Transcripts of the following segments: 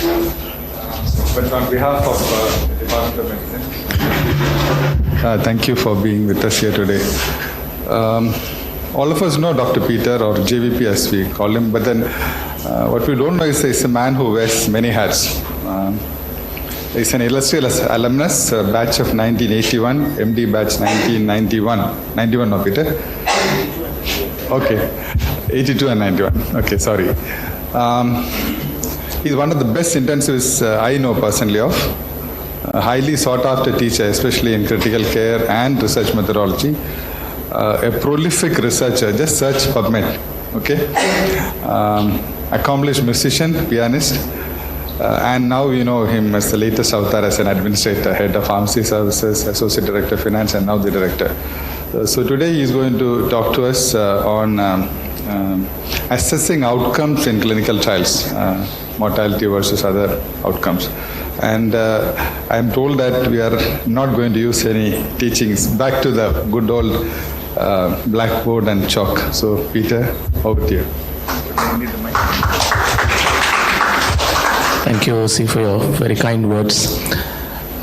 But on behalf of the Department of Medicine, thank you for being with us here today. All of us know Dr. Peter, or JVP as we call him, but then what we don't know is he's a man who wears many hats. He's an illustrious alumnus, batch of 1981, MD batch 1991. 91, no, Peter? Okay, 82 and 91. Okay, sorry. He's one of the best intensivists I know personally of. A highly sought after teacher, especially in critical care and research methodology. A prolific researcher, just search PubMed, okay? Accomplished musician, pianist, and now you know him as the latest avatar as an administrator, head of pharmacy services, associate director of finance, and now the director. So today he is going to talk to us on assessing outcomes in clinical trials, mortality versus other outcomes. And I am told that we are not going to use any teachings. Back to the good old blackboard and chalk. So Peter, over to you. Thank you, OC, for your very kind words.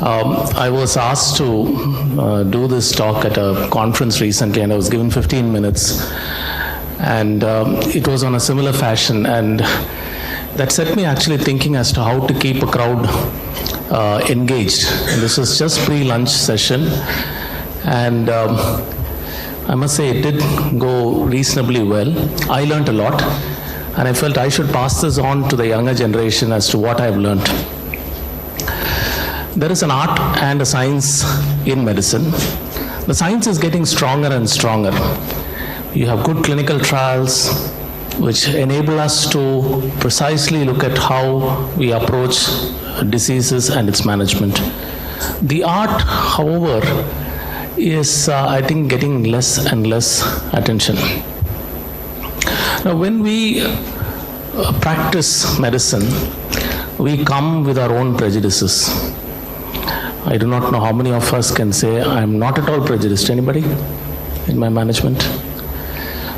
I was asked to do this talk at a conference recently, and I was given 15 minutes. And it was on a similar fashion, and that set me actually thinking as to how to keep a crowd engaged. And this was just pre-lunch session, and I must say it did go reasonably well. I learned a lot, and I felt I should pass this on to the younger generation as to what I've learned. There is an art and a science in medicine. The science is getting stronger and stronger. You have good clinical trials which enable us to precisely look at how we approach diseases and its management. The art, however, is, I think, getting less and less attention. Now, when we practice medicine, we come with our own prejudices. I do not know how many of us can say I am not at all prejudiced. Anybody in my management?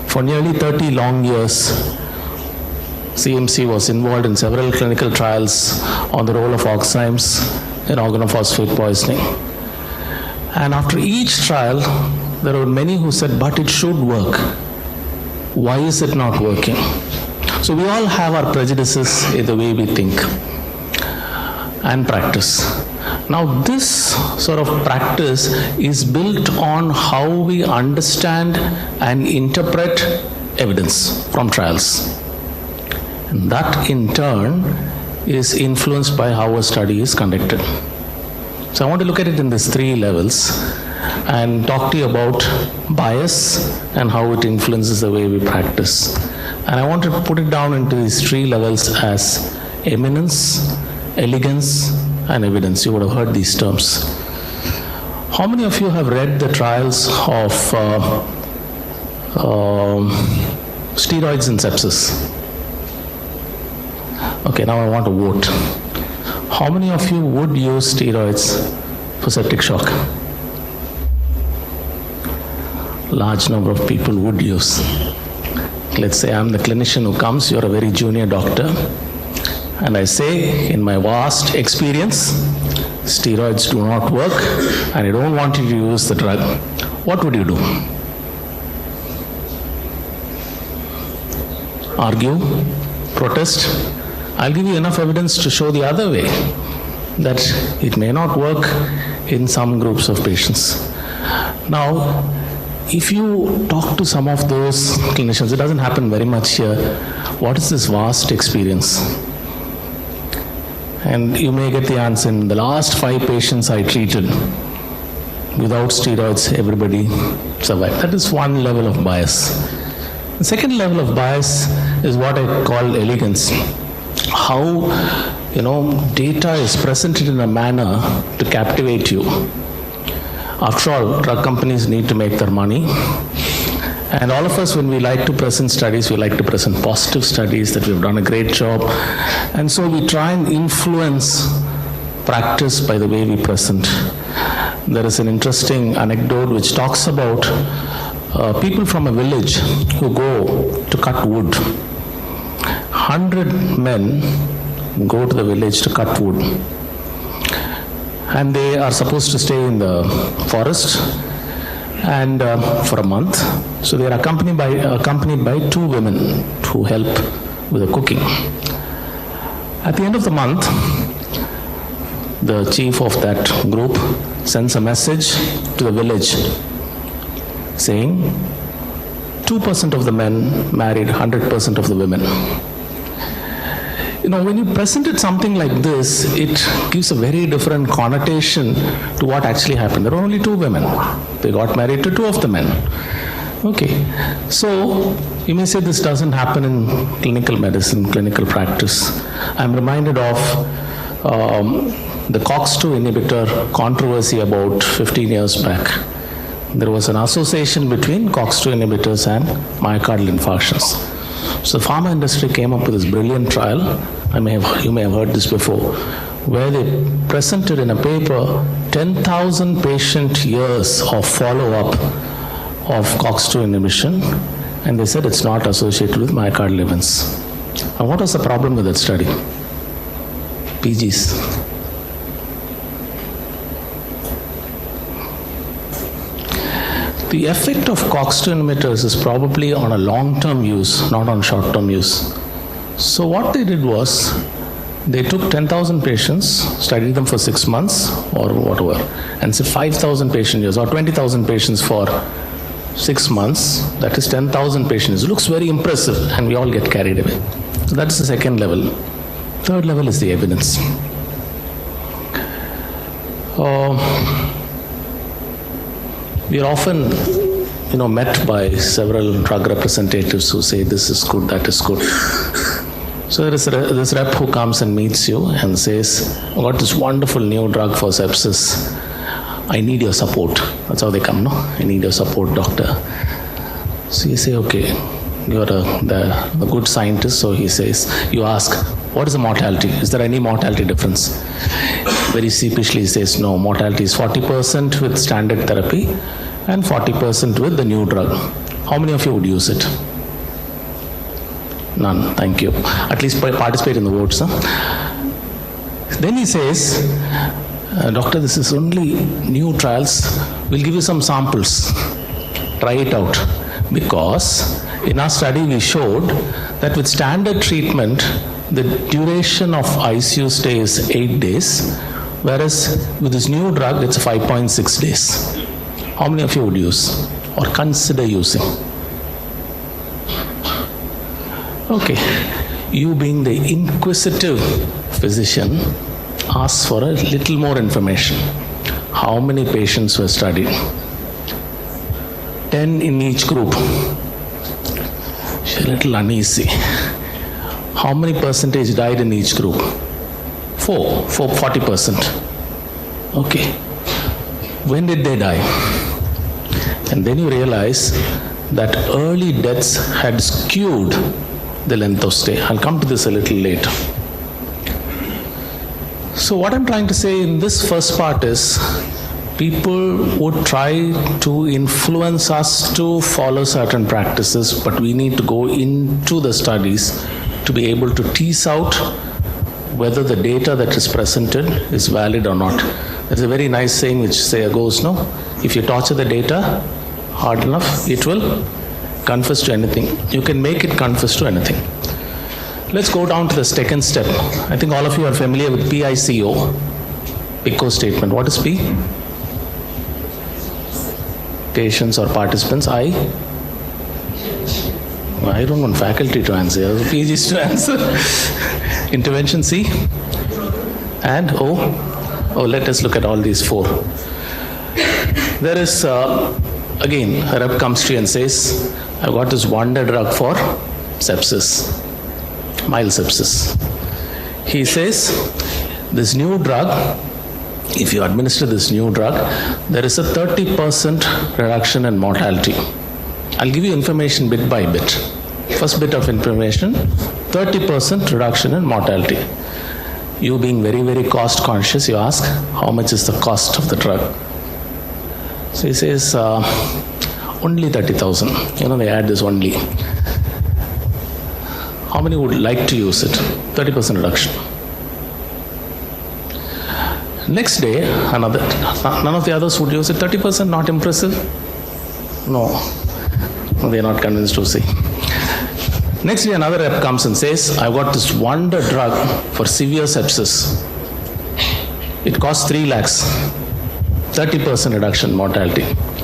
For nearly 30 long years, CMC was involved in several clinical trials on the role of oximes in organophosphate poisoning. And after each trial, there were many who said, but it should work. Why is it not working? So we all have our prejudices in the way we think and practice. Now this sort of practice is built on how we understand and interpret evidence from trials. And that in turn is influenced by how a study is conducted. So I want to look at it in these three levels and talk to you about bias and how it influences the way we practice. And I want to put it down into these three levels as eminence, elegance, and evidence. You would have heard these terms. How many of you have read the trials of steroids in sepsis? Okay, now I want to vote. How many of you would use steroids for septic shock? Large number of people would use. Let's say I'm the clinician who comes, you're a very junior doctor, and I say, in my vast experience, steroids do not work, and I don't want you to use the drug. What would you do? Argue? Protest? I'll give you enough evidence to show the other way, that it may not work in some groups of patients. Now, if you talk to some of those clinicians, it doesn't happen very much here, what is this vast experience? And you may get the answer, in the last 5 patients I treated, without steroids, everybody survived. That is one level of bias. The second level of bias is what I call elegance. How, data is presented in a manner to captivate you. After all, drug companies need to make their money. And all of us, when we like to present studies, we like to present positive studies, that we've done a great job. And so we try and influence practice by the way we present. There is an interesting anecdote which talks about people from a village who go to cut wood. 100 men go to the village to cut wood. And they are supposed to stay in the forest and for a month. So they are accompanied by 2 women who help with the cooking. At the end of the month, the chief of that group sends a message to the village saying 2% of the men married 100% of the women. You know, when you presented something like this, it gives a very different connotation to what actually happened. There were only 2 women. They got married to 2 of the men. Okay, so you may say this doesn't happen in clinical medicine, clinical practice. I'm reminded of the COX-2 inhibitor controversy about 15 years back. There was an association between COX-2 inhibitors and myocardial infarctions. So the pharma industry came up with this brilliant trial. You may have heard this before, where they presented in a paper 10,000 patient years of follow-up of COX-2 inhibition, and they said it's not associated with myocardial events. And what was the problem with that study? PGs. The effect of COX-2 inhibitors is probably on a long-term use, not on short-term use. So what they did was, they took 10,000 patients, studied them for 6 months or whatever, and said 5,000 patient years or 20,000 patients for 6 months, that is 10,000 patients. It looks very impressive and we all get carried away. So that's the second level. Third level is the evidence. We are often, met by several drug representatives who say this is good, that is good. So there is this rep who comes and meets you and says, "I got this wonderful new drug for sepsis. I need your support." That's how they come, no? "I need your support, doctor." So you say, "Okay, you're the good scientist." So he says, you ask, "What is the mortality? Is there any mortality difference?" Very sheepishly he says, "No, mortality is 40% with standard therapy and 40% with the new drug." How many of you would use it? None, thank you. At least participate in the votes. Huh? Then he says, "Doctor, this is only new trials. We'll give you some samples. Try it out." Because in our study we showed that with standard treatment, the duration of ICU stay is 8 days, whereas with this new drug, it's 5.6 days. How many of you would use or consider using? Okay, you being the inquisitive physician, ask for a little more information. How many patients were studied? 10 in each group. She's a little uneasy. How many percentage died in each group? 40%. Okay. When did they die? And then you realize that early deaths had skewed the length of stay. I'll come to this a little later. So what I'm trying to say in this first part is, people would try to influence us to follow certain practices, but we need to go into the studies to be able to tease out whether the data that is presented is valid or not. There's a very nice saying which goes, no? If you torture the data hard enough, it will confess to anything. You can make it confess to anything. Let's go down to the second step. I think all of you are familiar with PICO, PICO statement. What is P? Patients or participants. I don't want faculty to answer, PGs to answer. Intervention C. And O. Let us look at all these 4. There is, again, a rep comes to you and says, "I've got this wonder drug for sepsis, mild sepsis." He says, this new drug, if you administer this new drug, there is a 30% reduction in mortality. I'll give you information bit by bit. First bit of information, 30% reduction in mortality. You being very, very cost conscious, you ask, how much is the cost of the drug? So he says, only 30,000. They add this only. How many would like to use it? 30% reduction. Next day, none of the others would use it. 30% not impressive? No, they're not convinced to see. Next day, another rep comes and says, I've got this wonder drug for severe sepsis. It costs 3 lakhs, 30% reduction in mortality.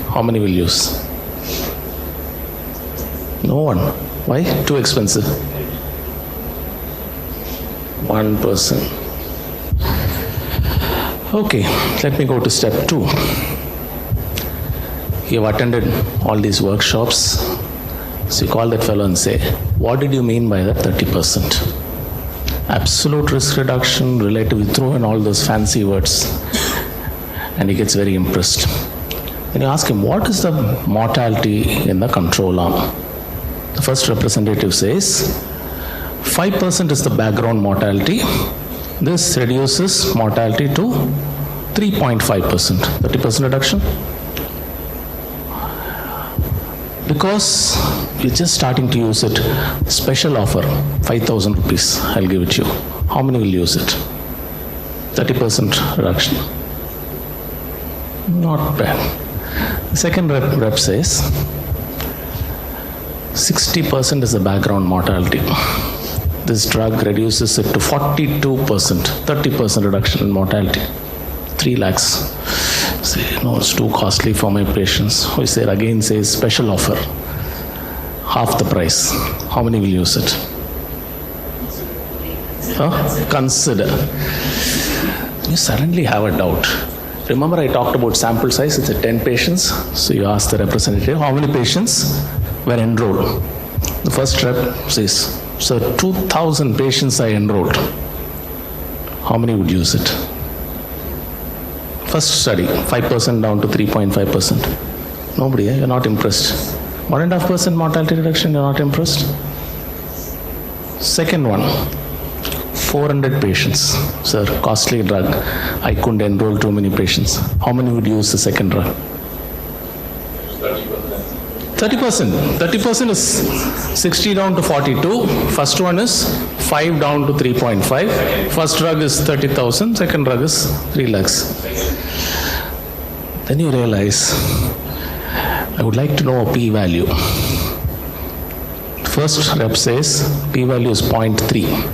How many will use? No one. Why? Too expensive. 1%. Okay, let me go to step 2. You have attended all these workshops. So you call that fellow and say, what did you mean by that 30%? Absolute risk reduction, relative, you throw in all those fancy words. And he gets very impressed. Then you ask him, what is the mortality in the control arm? The first representative says, 5% is the background mortality. This reduces mortality to 3.5%, 30% reduction. Because you're just starting to use it, special offer, 5,000 rupees, I'll give it to you. How many will use it? 30% reduction. Not bad. The second rep says, 60% is the background mortality. This drug reduces it to 42%, 30% reduction in mortality. 3 lakhs. Say, no, it's too costly for my patients. We say again, says special offer, half the price. How many will use it? Consider. You suddenly have a doubt. Remember I talked about sample size, it's at 10 patients. So you ask the representative, how many patients were enrolled? The first rep says, sir, 2,000 patients I enrolled. How many would use it? First study, 5% down to 3.5%. Nobody, you're not impressed. 1.5% mortality reduction, you're not impressed. Second one, 400 patients. Sir, costly drug. I couldn't enroll too many patients. How many would use the second drug? 30%. 30% is 60 down to 42. First one is 5 down to 3.5. First drug is 30,000. Second drug is 3 lakhs. Then you realize, I would like to know a p-value. First rep says p-value is 0.3.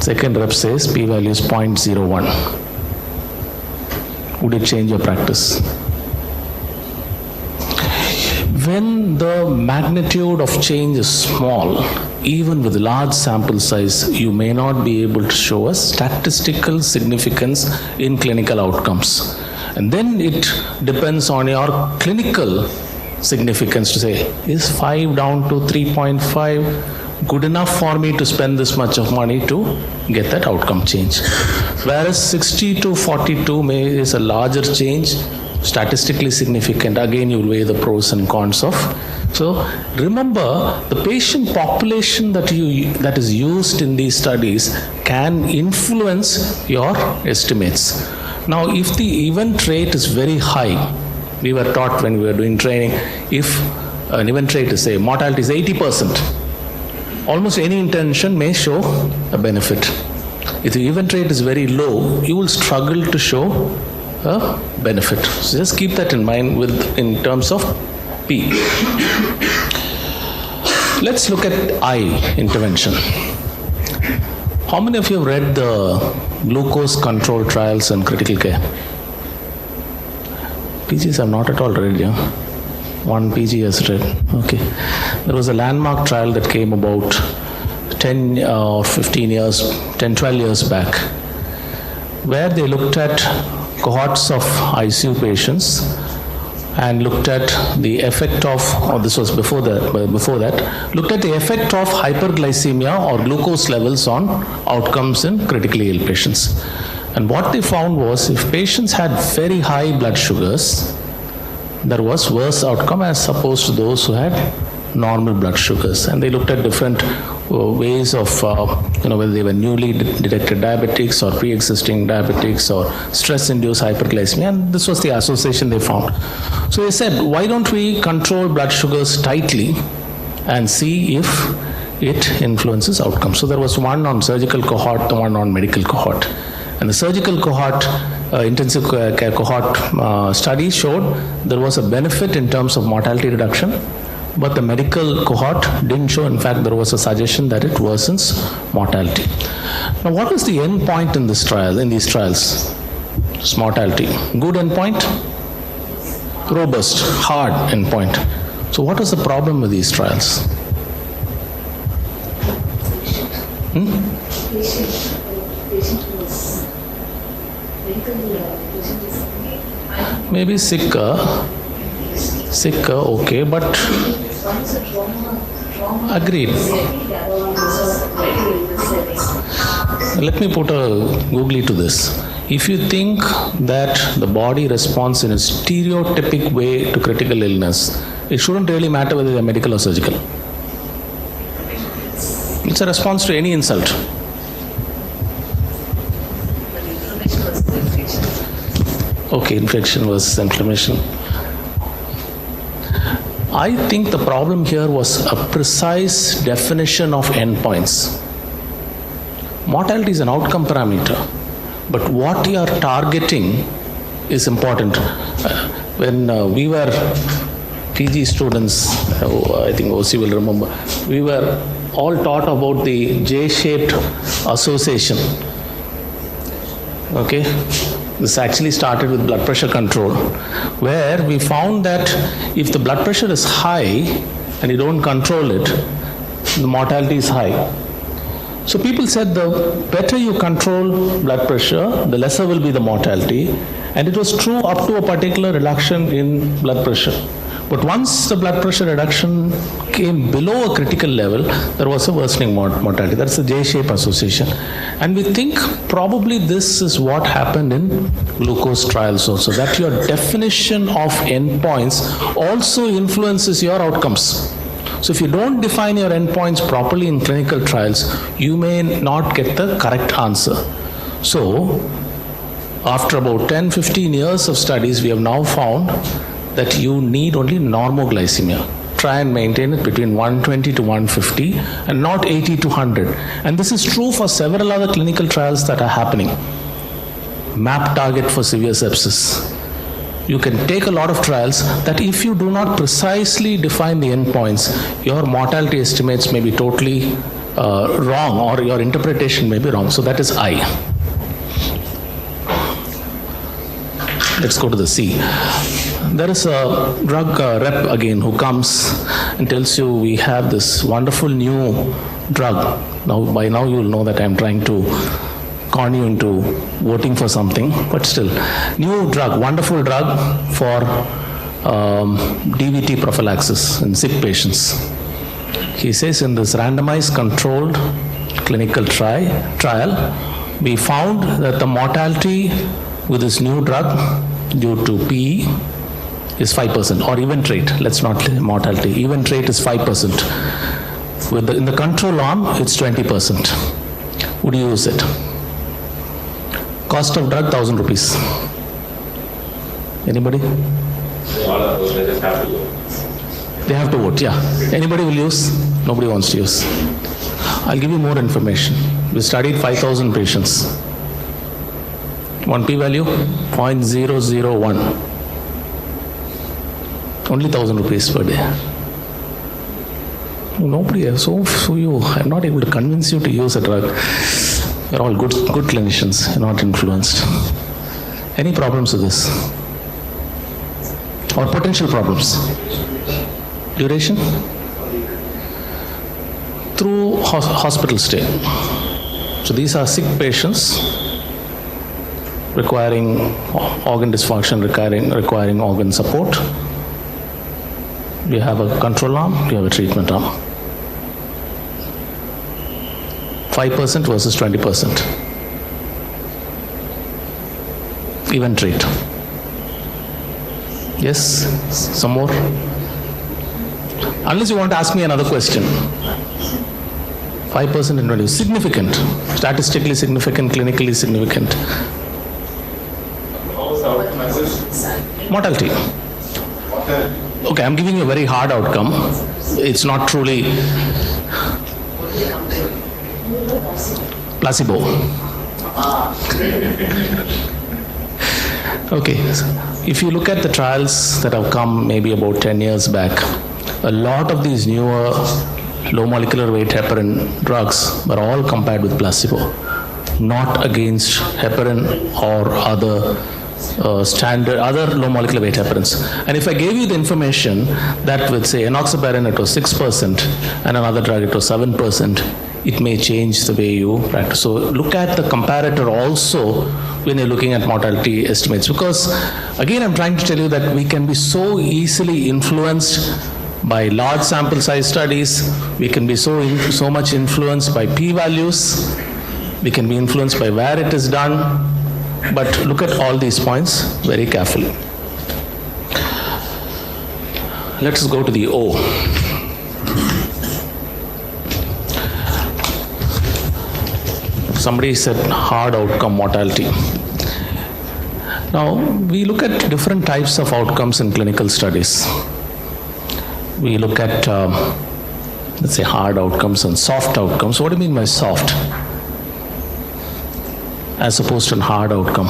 Second rep says p-value is 0.01. Would it change your practice? When the magnitude of change is small, even with large sample size, you may not be able to show a statistical significance in clinical outcomes. And then it depends on your clinical significance to say, is 5 down to 3.5 good enough for me to spend this much of money to get that outcome change? Whereas 60 to 42 is a larger change, statistically significant. Again, you will weigh the pros and cons of. So remember, the patient population that is used in these studies can influence your estimates. Now, if the event rate is very high, we were taught when we were doing training, if an event rate is, say, mortality is 80%, almost any intervention may show a benefit. If the event rate is very low, you will struggle to show a benefit. So just keep that in mind in terms of P. Let's look at I intervention. How many of you have read the glucose control trials and critical care? PGs have not at all read, yeah? One PG has read. Okay. There was a landmark trial that came about 10 or 15 years, 10, 12 years back, where they looked at cohorts of ICU patients and looked at the effect of, or this was before that, looked at the effect of hyperglycemia or glucose levels on outcomes in critically ill patients. And what they found was, if patients had very high blood sugars, there was worse outcome as opposed to those who had normal blood sugars. And they looked at different ways of, whether they were newly detected diabetics or pre-existing diabetics or stress-induced hyperglycemia, and this was the association they found. So they said, why don't we control blood sugars tightly and see if it influences outcomes. So there was one on surgical cohort, one on medical cohort. And the surgical cohort, intensive care cohort studies showed there was a benefit in terms of mortality reduction, but the medical cohort didn't show. In fact, there was a suggestion that it worsens mortality. Now, what is the end point in this trial, in these trials? It's mortality. Good endpoint? Robust, hard endpoint. So what is the problem with these trials? Maybe sicker, okay, but agreed. Let me put a googly to this. If you think that the body responds in a stereotypic way to critical illness, it shouldn't really matter whether they're medical or surgical. It's a response to any insult. Okay, infection versus inflammation. I think the problem here was a precise definition of endpoints. Mortality is an outcome parameter, but what you are targeting is important. When we were PG students, I think OC will remember, we were all taught about the J-shaped association. Okay? This actually started with blood pressure control, where we found that if the blood pressure is high and you don't control it, the mortality is high. So people said the better you control blood pressure, the lesser will be the mortality. And it was true up to a particular reduction in blood pressure. But once the blood pressure reduction came below a critical level, there was a worsening mortality. That's the J-shape association. And we think probably this is what happened in glucose trials also, that your definition of endpoints also influences your outcomes. So if you don't define your endpoints properly in clinical trials, you may not get the correct answer. So after about 10-15 years of studies, we have now found that you need only normoglycemia. Try and maintain it between 120 to 150 and not 80 to 100. And this is true for several other clinical trials that are happening. MAP target for severe sepsis. You can take a lot of trials that if you do not precisely define the endpoints, your mortality estimates may be totally wrong, or your interpretation may be wrong. So that is I. Let's go to the C. There is a drug rep again who comes and tells you we have this wonderful new drug. Now, by now you will know that I'm trying to con you into voting for something, but still, new drug, wonderful drug for DVT prophylaxis in sick patients. He says in this randomized controlled clinical trial, we found that the mortality with this new drug due to PE is 5%, or event rate. Let's not mortality. Event rate is 5%. In the control arm, it's 20%. Would you use it? Cost of drug, 1,000 rupees. Anybody? They have to vote, yeah. Anybody will use? Nobody wants to use. I'll give you more information. We studied 5,000 patients. One p-value, 0.001. Only 1,000 rupees per day. Nobody else. So you, I'm not able to convince you to use a drug. You're all good clinicians. You're not influenced. Any problems with this? Or potential problems? Duration? Through hospital stay. So these are sick patients requiring organ dysfunction, requiring organ support. You have a control arm, you have a treatment arm. 5% versus 20%. Event rate. Yes? Some more? Unless you want to ask me another question. 5% and 20%. Significant. Statistically significant, clinically significant. Mortality. Okay, I'm giving you a very hard outcome. It's not truly placebo. Okay, if you look at the trials that have come maybe about 10 years back, a lot of these newer low molecular weight heparin drugs were all compared with placebo, not against heparin or other standard, other low molecular weight heparins. And if I gave you the information that with say enoxaparin it was 6% and another drug it was 7%, it may change the way you practice. So look at the comparator also when you're looking at mortality estimates, because again I'm trying to tell you that we can be so easily influenced by large sample size studies, we can be so much influenced by p-values, we can be influenced by where it is done, but look at all these points very carefully. Let us go to the O. Somebody said hard outcome mortality. Now, we look at different types of outcomes in clinical studies. We look at, let's say, hard outcomes and soft outcomes. What do you mean by soft? As opposed to a hard outcome.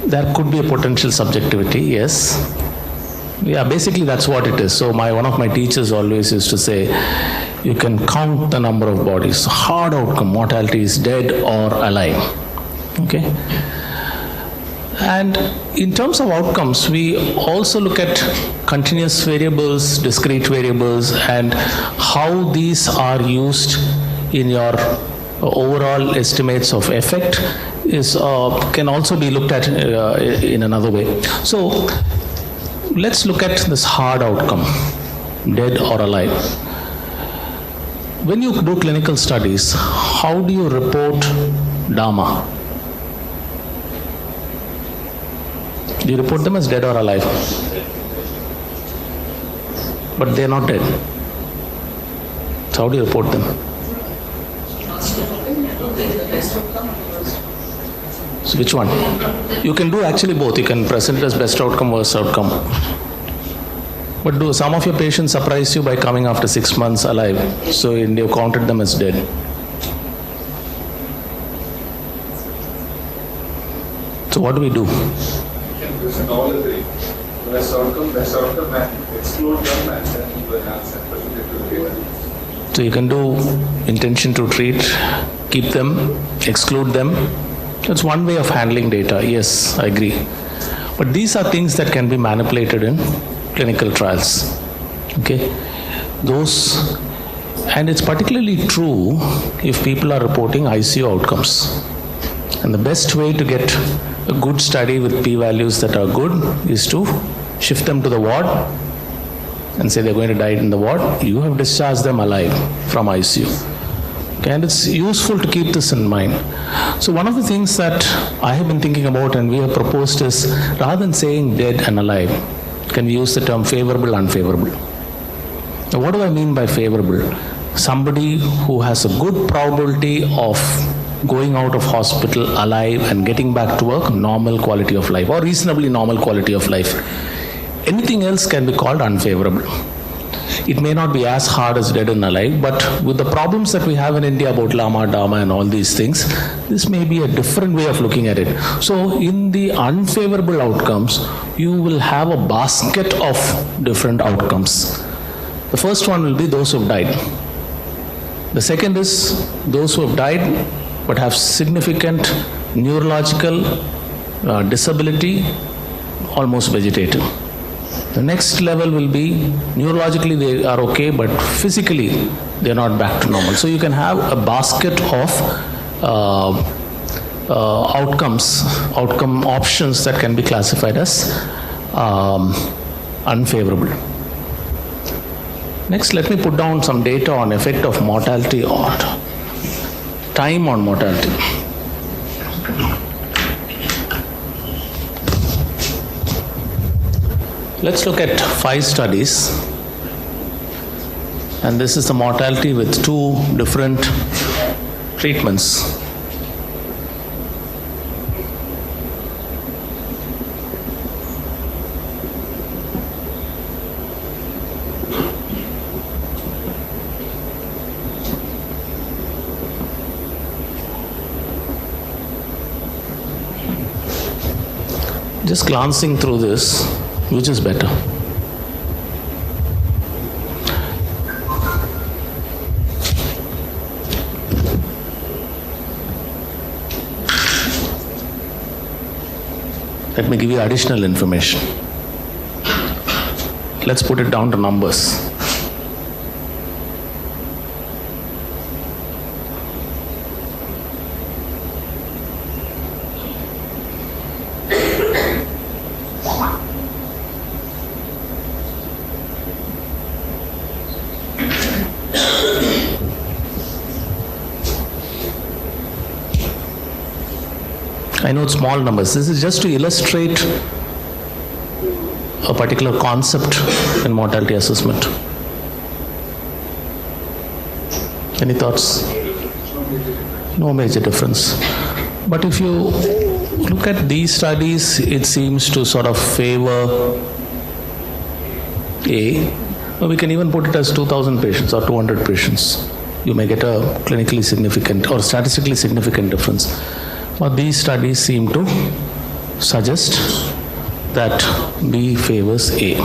There could be a potential subjectivity, yes. Yeah, basically that's what it is. So one of my teachers always used to say, you can count the number of bodies. Hard outcome, mortality is dead or alive. Okay? And in terms of outcomes, we also look at continuous variables, discrete variables, and how these are used in your overall estimates of effect is can also be looked at in another way. So let's look at this hard outcome, dead or alive. When you do clinical studies, how do you report DOMA? Do you report them as dead or alive? But they're not dead. So how do you report them? So which one? You can do actually both. You can present it as best outcome, worst outcome. But do some of your patients surprise you by coming after 6 months alive? So you counted them as dead. So what do we do? Present all the three. Best outcome, and exclude them, and then you will have present it to the patient. So you can do intention to treat, keep them, exclude them. That's one way of handling data. Yes, I agree. But these are things that can be manipulated in clinical trials. Okay? And it's particularly true if people are reporting ICU outcomes. And the best way to get a good study with p-values that are good is to shift them to the ward and say they're going to die in the ward. You have discharged them alive from ICU. Okay, and it's useful to keep this in mind. So one of the things that I have been thinking about and we have proposed is, rather than saying dead and alive, can we use the term favorable, unfavorable? Now, what do I mean by favorable? Somebody who has a good probability of going out of hospital alive and getting back to work, normal quality of life, or reasonably normal quality of life. Anything else can be called unfavorable. It may not be as hard as dead and alive, but with the problems that we have in India about LAMA, DAMA and all these things, this may be a different way of looking at it. So in the unfavorable outcomes, you will have a basket of different outcomes. The first one will be those who have died. The second is those who have died but have significant neurological disability, almost vegetative. The next level will be neurologically they are okay, but physically they are not back to normal. So you can have a basket of outcome options that can be classified as unfavorable. Next, let me put down some data on effect of mortality or time on mortality. Let's look at 5 studies, and this is the mortality with 2 different treatments. Just glancing through this, which is better? Let me give you additional information. Let's put it down to numbers. I know it's small numbers. This is just to illustrate a particular concept in mortality assessment. Any thoughts? No major difference. But if you look at these studies, it seems to sort of favor A. We can even put it as 2,000 patients or 200 patients. You may get a clinically significant or statistically significant difference. But these studies seem to suggest that B favors A.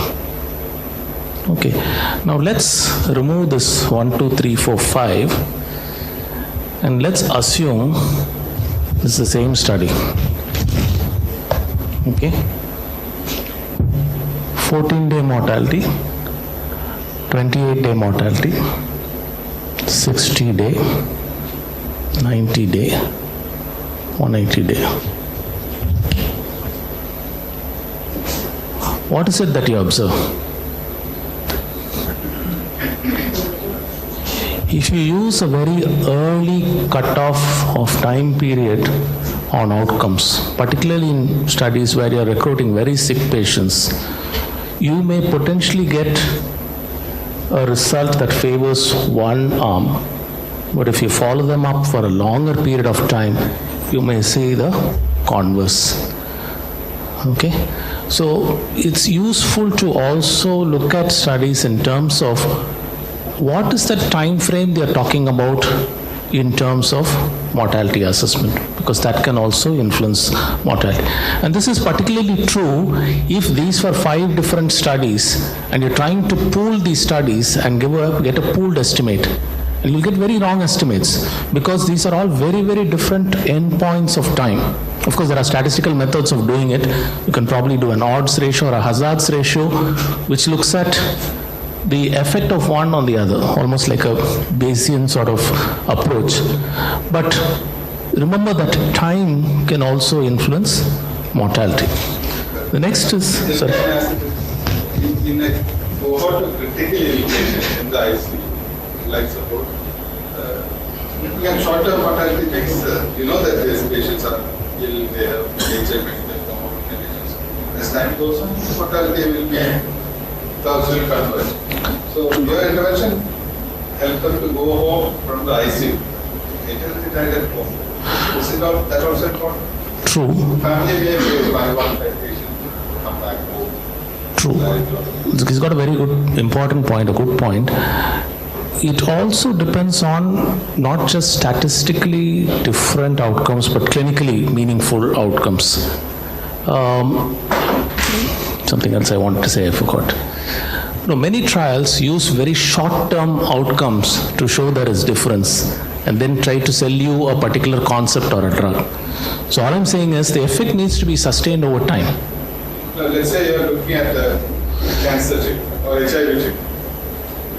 Okay, now let's remove this 1, 2, 3, 4, 5 and let's assume this is the same study. Okay, 14-day mortality, 28-day mortality, 60-day, 90-day, 180-day. What is it that you observe? If you use a very early cutoff of time period on outcomes, particularly in studies where you are recruiting very sick patients, you may potentially get a result that favors one arm. But if you follow them up for a longer period of time, you may see the converse. Okay? So it's useful to also look at studies in terms of what is the time frame they are talking about in terms of mortality assessment, because that can also influence mortality. And this is particularly true if these were 5 different studies and you're trying to pool these studies and get a pooled estimate. And you'll get very wrong estimates because these are all very, very different endpoints of time. Of course, there are statistical methods of doing it. You can probably do an odds ratio or a hazards ratio, which looks at the effect of one on the other, almost like a Bayesian sort of approach. But remember that time can also influence mortality. The next is, sorry. In a cohort of critical ill patients in the ICU, like support, looking at short-term mortality takes, you know that these patients are ill, they have major medical comorbidities. As time goes on, mortality will be will converge. So your intervention helps them to go home from the ICU. It died at home. Is it not that also important? True. Family may face by one patient come back home. True. He's got a very good, important point, a good point. It also depends on not just statistically different outcomes, but clinically meaningful outcomes. Something else I wanted to say, I forgot. No, many trials use very short-term outcomes to show there is difference and then try to sell you a particular concept or a drug. So all I'm saying is the effect needs to be sustained over time. Now, let's say you're looking at the cancer treatment or HIV treatment.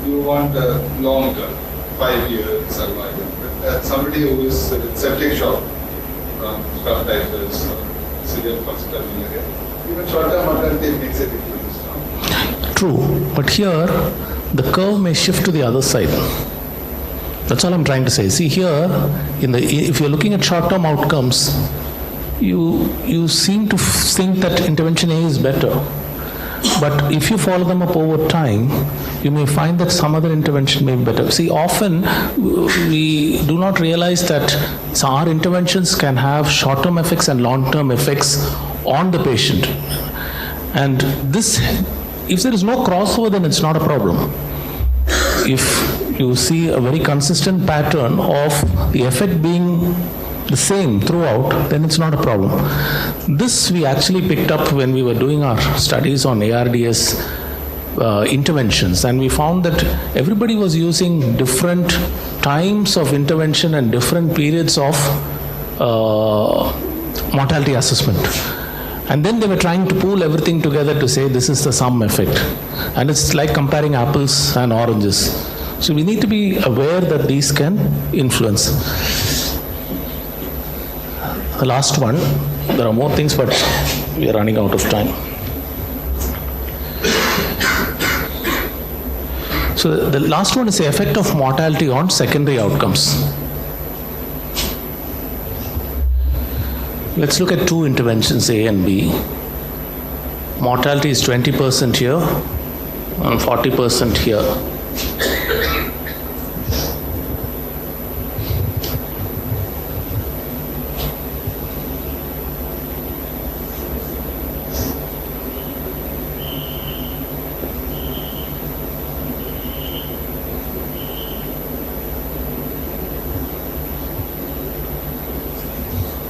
You want a long-term, 5-year survival. But somebody who is septic shock from staph typhus or severe hospital, even short-term mortality makes a difference. True, but here the curve may shift to the other side. That's all I'm trying to say. See here, if you're looking at short-term outcomes, you seem to think that intervention A is better. But if you follow them up over time, you may find that some other intervention may be better. See, often we do not realize that our interventions can have short-term effects and long-term effects on the patient. And this, if there is no crossover, then it's not a problem. If you see a very consistent pattern of the effect being the same throughout, then it's not a problem. This we actually picked up when we were doing our studies on ARDS interventions, and we found that everybody was using different times of intervention and different periods of mortality assessment. And then they were trying to pool everything together to say this is the sum effect. And it's like comparing apples and oranges. So we need to be aware that these can influence. The last one, there are more things, but we are running out of time. So the last one is the effect of mortality on secondary outcomes. Let's look at two interventions, A and B. Mortality is 20% here and 40% here.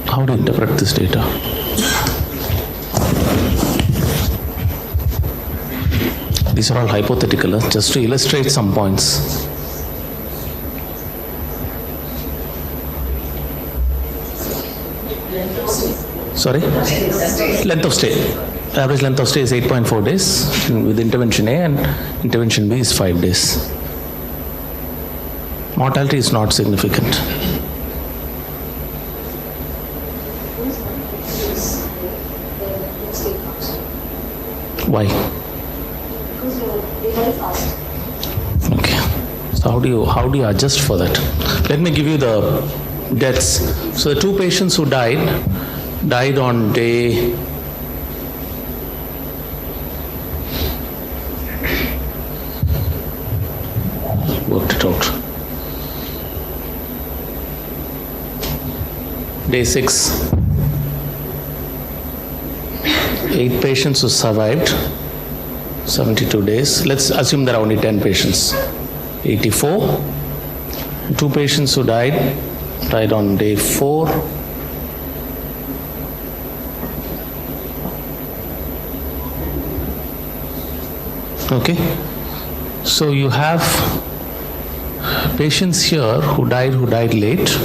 How to interpret this data? These are all hypothetical, just to illustrate some points. Sorry? Length of stay. Average length of stay is 8.4 days with intervention A, and intervention B is 5 days. Mortality is not significant. Why? Okay. So how do you adjust for that? Let me give you the deaths. So the two patients who died on day worked it out. Day 6. 8 patients who survived, 72 days. Let's assume there are only 10 patients. 84. 2 patients who died on day 4. Okay. So you have patients here who died late,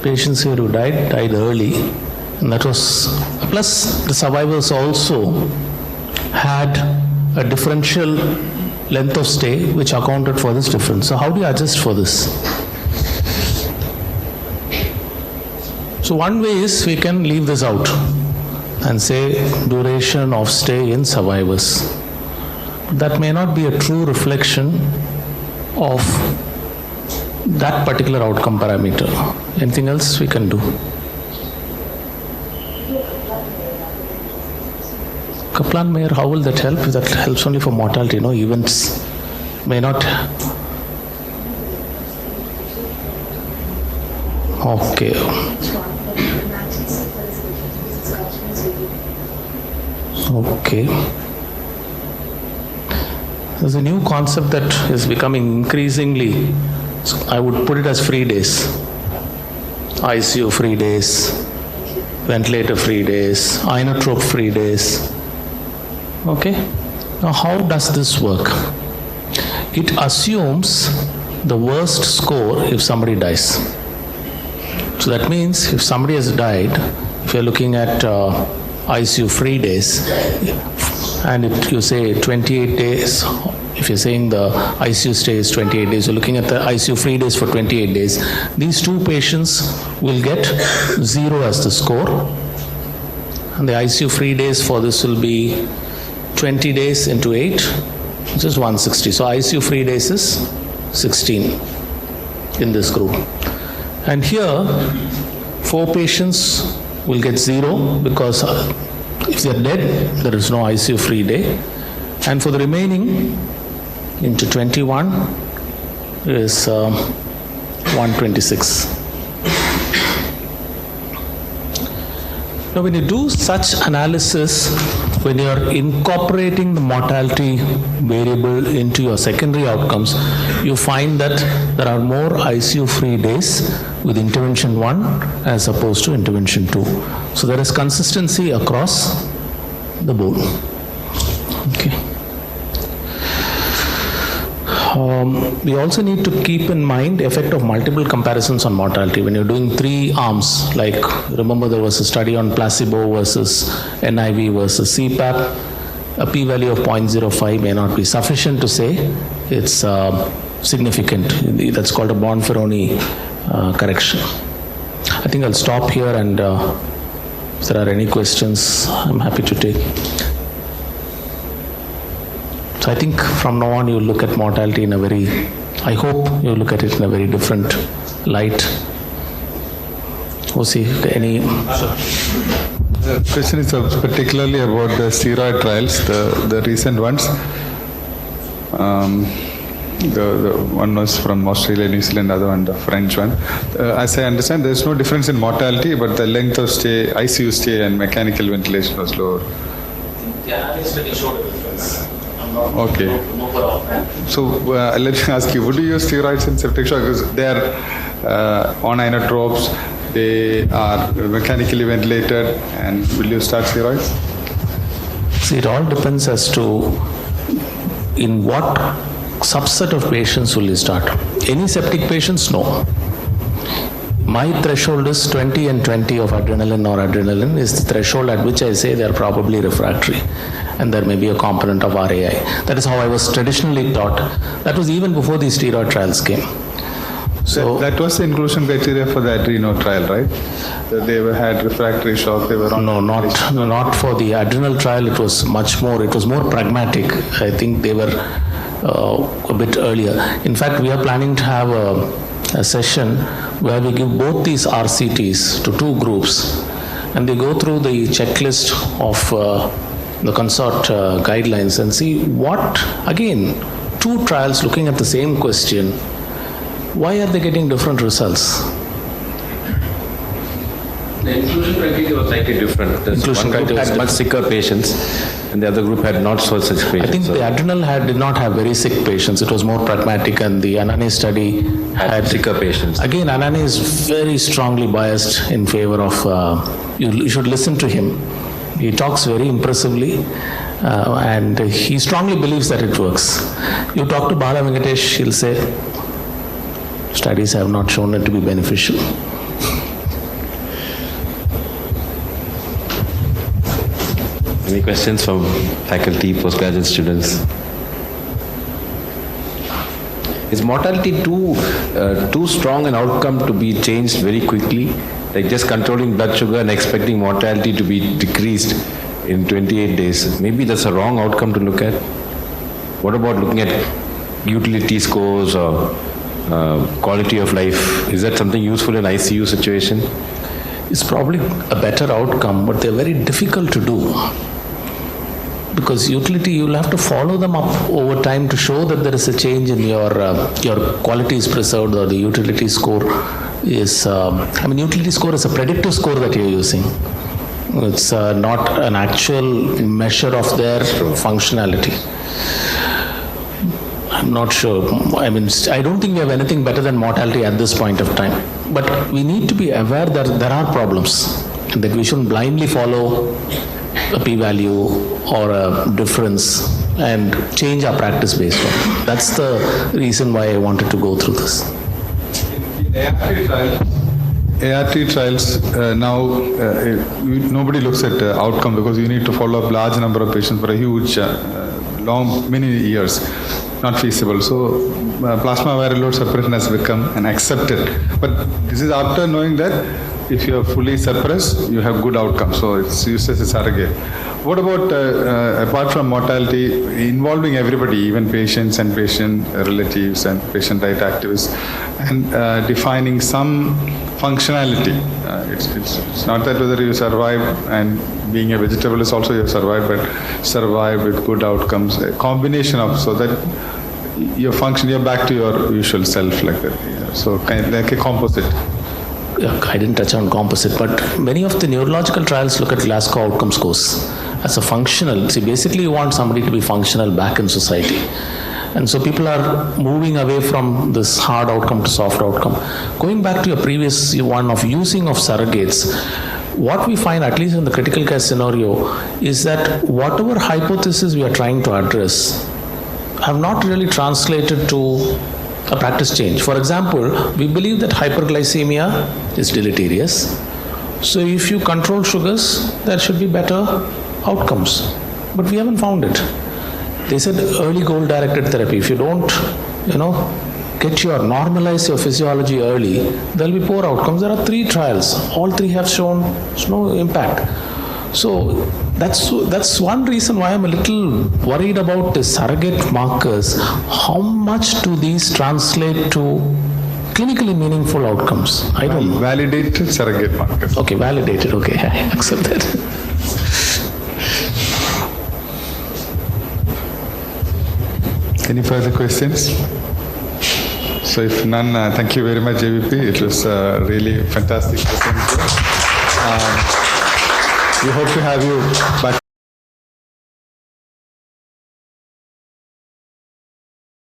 patients here who died early. And that was, plus the survivors also had a differential length of stay which accounted for this difference. So how do you adjust for this? So one way is we can leave this out and say duration of stay in survivors. That may not be a true reflection of that particular outcome parameter. Anything else we can do? Kaplan-Meier, how will that help? That helps only for mortality, no? Events may not. Okay. Okay. There's a new concept that is becoming increasingly, I would put it as free days. ICU free days, ventilator free days, inotrope free days. Okay? Now how does this work? It assumes the worst score if somebody dies. So that means if somebody has died, if you're looking at ICU free days, and if you say 28 days, if you're saying the ICU stay is 28 days, you're looking at the ICU free days for 28 days, these two patients will get 0 as the score. And the ICU free days for this will be 20 days into 8, which is 160. So ICU free days is 16 in this group. And here, 4 patients will get 0 because if they're dead, there is no ICU free day. And for the remaining, into 21 is 126. Now when you do such analysis when you're incorporating the mortality variable into your secondary outcomes, you find that there are more ICU-free days with intervention 1 as opposed to intervention 2. So there is consistency across the board. Okay. We also need to keep in mind the effect of multiple comparisons on mortality. When you're doing 3 arms, like remember there was a study on placebo versus NIV versus CPAP, a p-value of 0.05 may not be sufficient to say it's significant. That's called a Bonferroni correction. I think I'll stop here, and if there are any questions, I'm happy to take. So I think from now on you look at mortality in a very, I hope you look at it in a very different light. Any? The question is particularly about the steroid trials, the recent ones. The one was from Australia, New Zealand, the other one the French one. As I understand, there is no difference in mortality, but the length of stay, ICU stay, and mechanical ventilation was lower. Yeah, I study showed a difference. Okay. So let me ask you, would you use steroids in septic shock? Because they are on inotropes, they are mechanically ventilated, and will you start steroids? See, it all depends as to in what subset of patients will you start. Any septic patients, no. My threshold is 20 and 20 of adrenaline or adrenaline is the threshold at which I say they are probably refractory, and there may be a component of RAI. That is how I was traditionally taught. That was even before these steroid trials came. So that was the inclusion criteria for the Adreno trial, right? That they had refractory shock. They were on. No, not for the adrenal trial. It was much more. It was more pragmatic. I think they were a bit earlier. In fact, we are planning to have a session where we give both these RCTs to 2 groups, and they go through the checklist of the consort guidelines and see what, again, 2 trials looking at the same question, why are they getting different results? The inclusion criteria was slightly different. One group had much sicker patients, and the other group had not so such patients. I think the adrenal did not have very sick patients. It was more pragmatic, and the Anane study had sicker patients. Again, Anane is very strongly biased in favor of, you should listen to him. He talks very impressively, and he strongly believes that it works. You talk to Bala Venkatesh, he'll say, studies have not shown it to be beneficial. Any questions from faculty, postgraduate students? Is mortality too strong an outcome to be changed very quickly? Like just controlling blood sugar and expecting mortality to be decreased in 28 days. Maybe that's a wrong outcome to look at. What about looking at utility scores or quality of life? Is that something useful in ICU situation? It's probably a better outcome, but they're very difficult to do. Because utility, you'll have to follow them up over time to show that there is a change in your quality is preserved, or the utility score is, utility score is a predictive score that you're using. It's not an actual measure of their functionality. I'm not sure. I don't think we have anything better than mortality at this point of time. But we need to be aware that there are problems, and that we shouldn't blindly follow a p-value or a difference and change our practice based on it. That's the reason why I wanted to go through this. ART trials now, nobody looks at outcome because you need to follow up large number of patients for a huge, many years. Not feasible. So plasma viral load suppression has become an accepted. But this is after knowing that if you are fully suppressed, you have good outcomes. So it's useless, it's surrogate. What about, apart from mortality, involving everybody, even patients and patient relatives and patient right activists, and defining some functionality. It's not that whether you survive, and being a vegetable is also you survive, but survive with good outcomes. A combination of, so that your function, you're back to your usual self like that. Yeah. So kind of like a composite. I didn't touch on composite, but many of the neurological trials look at Glasgow outcome scores. as a functional. See, basically you want somebody to be functional back in society. And so people are moving away from this hard outcome to soft outcome. Going back to your previous one of using of surrogates, what we find, at least in the critical care scenario, is that whatever hypothesis we are trying to address have not really translated to a practice change. For example, we believe that hyperglycemia is deleterious. So if you control sugars, there should be better outcomes. But we haven't found it. They said early goal-directed therapy. If you don't, normalize your physiology early, there'll be poor outcomes. There are 3 trials. All 3 have shown no impact. So that's one reason why I'm a little worried about the surrogate markers. How much do these translate to clinically meaningful outcomes? I don't know. Validated surrogate markers. Okay, validated. Okay, I accept that. Any further questions? So if none, thank you very much, JVP. It was really fantastic presentation. We hope to have you back.